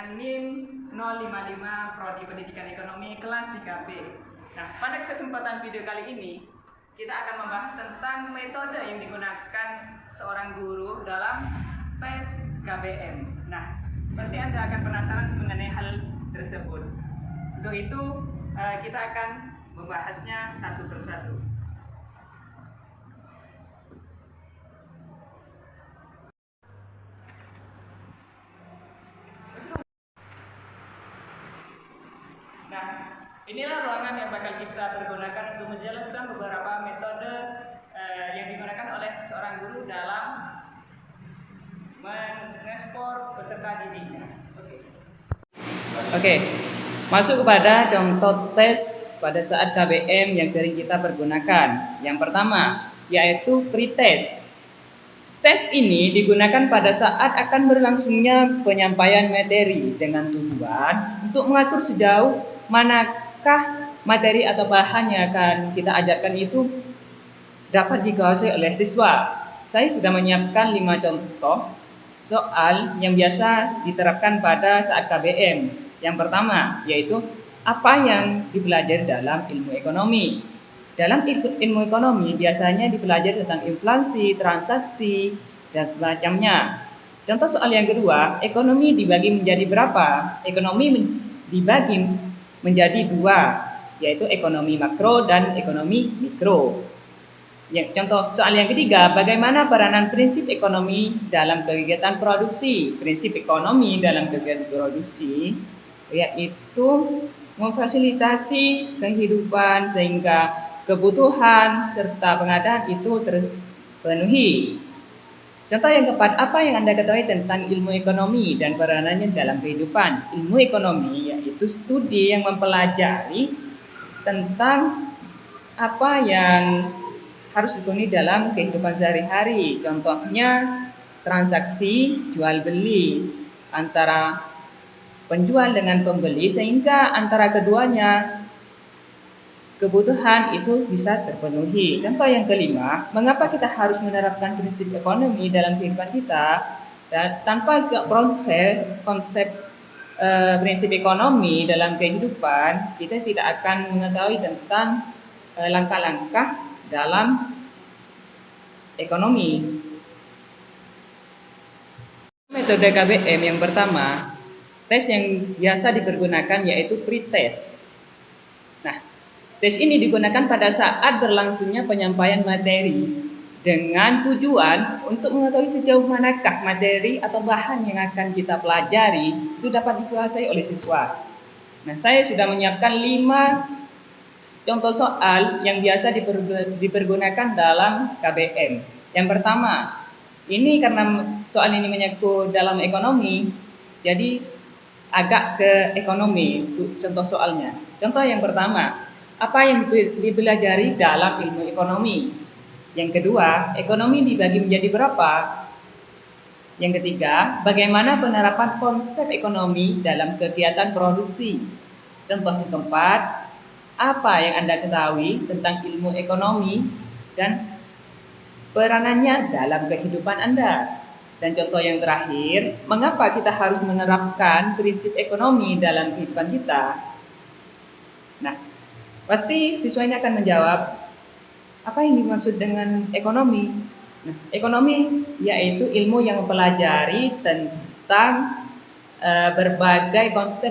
dengan NIM 055 Prodi Pendidikan Ekonomi kelas 3B. Nah, pada kesempatan video kali ini kita akan membahas tentang metode yang digunakan seorang guru dalam tes KBM. Nah, pasti Anda akan penasaran mengenai hal tersebut. Untuk itu, kita akan membahasnya satu persatu. Nah, inilah ruangan yang bakal kita pergunakan untuk menjelaskan beberapa metode yang digunakan oleh seorang guru dalam mengekspor peserta didiknya. Oke, masuk kepada contoh tes pada saat KBM yang sering kita pergunakan. Yang pertama, yaitu pretest. Tes ini digunakan pada saat akan berlangsungnya penyampaian materi dengan tujuan untuk mengatur sejauh manakah materi atau bahan yang akan kita ajarkan itu dapat dikuasai oleh siswa. Saya sudah menyiapkan 5 contoh soal yang biasa diterapkan pada saat KBM. Yang pertama, yaitu apa yang dipelajari dalam ilmu ekonomi. Dalam ilmu ekonomi biasanya dipelajari tentang inflasi, transaksi, dan semacamnya. Contoh soal yang kedua, ekonomi dibagi menjadi berapa? Ekonomi dibagi menjadi 2, yaitu ekonomi makro dan ekonomi mikro. Contoh soal yang ketiga, bagaimana peranan prinsip ekonomi dalam kegiatan produksi? Prinsip ekonomi dalam kegiatan produksi yaitu memfasilitasi kehidupan sehingga kebutuhan serta pengadaan itu terpenuhi. Contoh yang keempat, apa yang Anda ketahui tentang ilmu ekonomi dan peranannya dalam kehidupan? Ilmu ekonomi yaitu studi yang mempelajari tentang apa yang harus dipenuhi dalam kehidupan sehari-hari. Contohnya transaksi jual beli antara penjual dengan pembeli sehingga antara keduanya kebutuhan itu bisa terpenuhi. Contoh yang kelima, mengapa kita harus menerapkan prinsip ekonomi dalam kehidupan kita? Dan tanpa konsep prinsip ekonomi dalam kehidupan, kita tidak akan mengetahui tentang langkah-langkah dalam ekonomi. Metode KBM yang pertama, tes yang biasa dipergunakan yaitu pretest. Nah, tes ini digunakan pada saat berlangsungnya penyampaian materi dengan tujuan untuk mengetahui sejauh manakah materi atau bahan yang akan kita pelajari itu dapat dikuasai oleh siswa. Nah, saya sudah menyiapkan 5 contoh soal yang biasa dipergunakan dalam KBM. Yang pertama, ini karena soal ini menyangkut dalam ekonomi, jadi agak ke ekonomi contoh soalnya. Contoh yang pertama, apa yang dipelajari dalam ilmu ekonomi? Yang kedua, ekonomi dibagi menjadi berapa? Yang ketiga, bagaimana penerapan konsep ekonomi dalam kegiatan produksi? Contoh yang keempat, apa yang Anda ketahui tentang ilmu ekonomi dan peranannya dalam kehidupan Anda? Dan contoh yang terakhir, mengapa kita harus menerapkan prinsip ekonomi dalam kehidupan kita? Nah, pasti siswa ini akan menjawab, apa yang dimaksud dengan ekonomi? Nah, ekonomi yaitu ilmu yang mempelajari tentang berbagai konsep